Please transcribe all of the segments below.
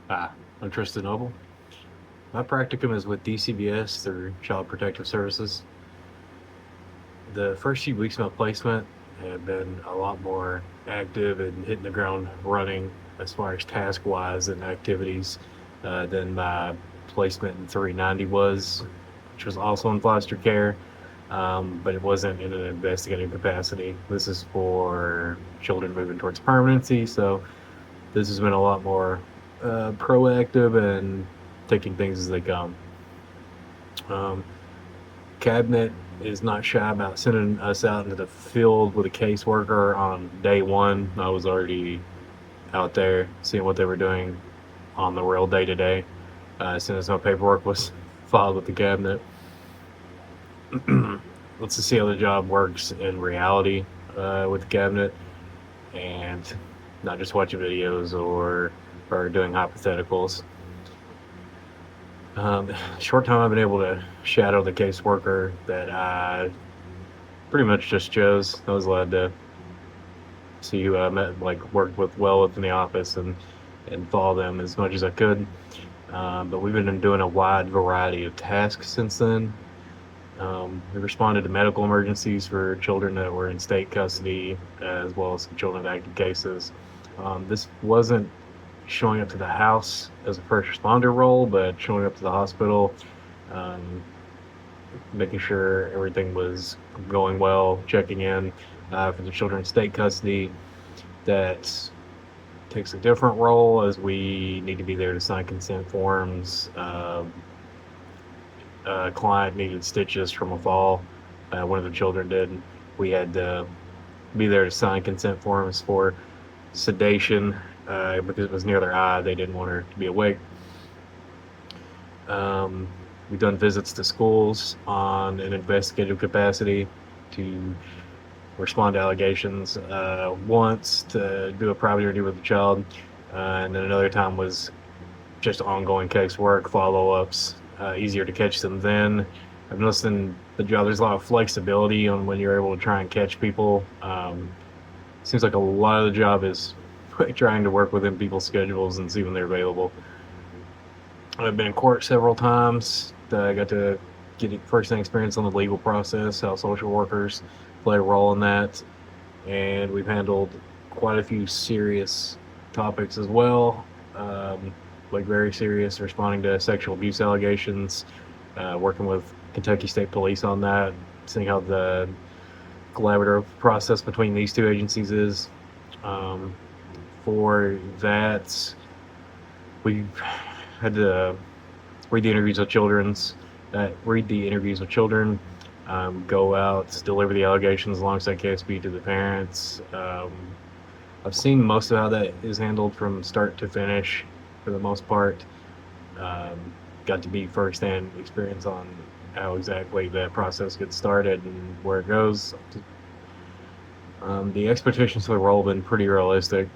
I'm Tristan Noble. My practicum is with DCBS through Child Protective Services. The first few weeks of my placement have been a lot more active and hitting the ground running as far as task wise and activities than my placement in 390 was, which was also in foster care, but it wasn't in an investigative capacity. This is for children moving towards permanency, so this has been a lot more proactive and taking things as they come. Um, Cabinet is not shy about sending us out into the field with a caseworker on day one. I was already out there seeing what they were doing on the real day to day as soon as my paperwork was filed with the cabinet. Let's just see how the job works in reality with the cabinet and not just watching videos or doing hypotheticals. Short time I've been able to shadow the caseworker that I pretty much just chose. I was glad to see who I met, worked with well within the office and follow them as much as I could. But we've been doing a wide variety of tasks since then. We responded to medical emergencies for children that were in state custody, as well as some children in active cases. This wasn't showing up to the house as a first responder role, but showing up to the hospital, um, making sure everything was going well, checking in for the children in state custody. That takes a different role as we need to be there to sign consent forms. A client needed stitches from a fall. One of the children did. We had to be there to sign consent forms for sedation because it was near their eye. They didn't want her to be awake. We've done visits to schools on an investigative capacity to respond to allegations. Once to do a private interview with the child, and then another time was just ongoing casework, follow-ups. Easier to catch them then. I've noticed in the job there's a lot of flexibility on when you're able to try and catch people. Seems like a lot of the job is trying to work within people's schedules and see when they're available. I've been in court several times. I got to get first-hand experience on the legal process, how social workers play a role in that, and we've handled quite a few serious topics as well, very serious, responding to sexual abuse allegations, working with Kentucky State Police on that, seeing how the collaborative process between these two agencies is. For that, we've had to read the interviews with children, go out, deliver the allegations alongside KSB to the parents. I've seen most of how that is handled from start to finish for the most part. Got to be first-hand experience on how exactly that process gets started and where it goes. The expectations for the role have been pretty realistic.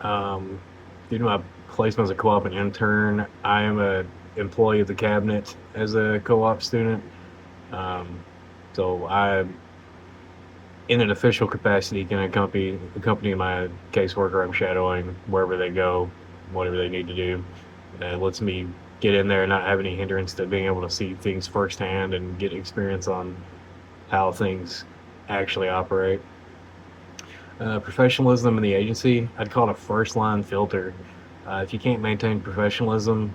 Due to my placement as a co-op and intern, I am an employee of the cabinet as a co-op student. So I'm in an official capacity can accompany my caseworker I'm shadowing wherever they go, whatever they need to do. It lets me get in there and not have any hindrance to being able to see things firsthand and get experience on how things actually operate. Professionalism in the agency, I'd call it a first line filter. If you can't maintain professionalism,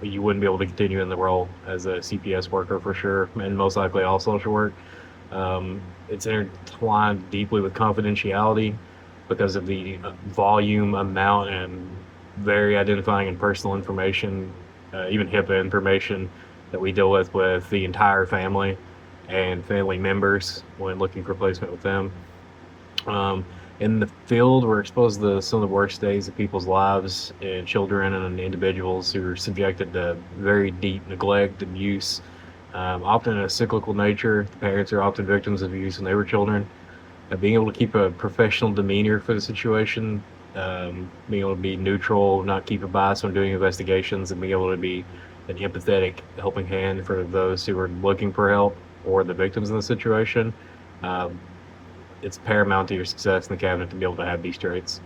you wouldn't be able to continue in the role as a CPS worker for sure, and most likely all social work. It's intertwined deeply with confidentiality because of the volume, amount, and very identifying and personal information, even HIPAA information that we deal with the entire family and family members when looking for placement with them. In the field, we're exposed to some of the worst days of people's lives, and children and individuals who are subjected to very deep neglect, abuse, often in a cyclical nature. The parents are often victims of abuse when they were children. Being able to keep a professional demeanor for the situation, being able to be neutral, not keep a bias when doing investigations, and being able to be an empathetic helping hand for those who are looking for help or the victims in the situation. It's paramount to your success in the cabinet to be able to have these traits.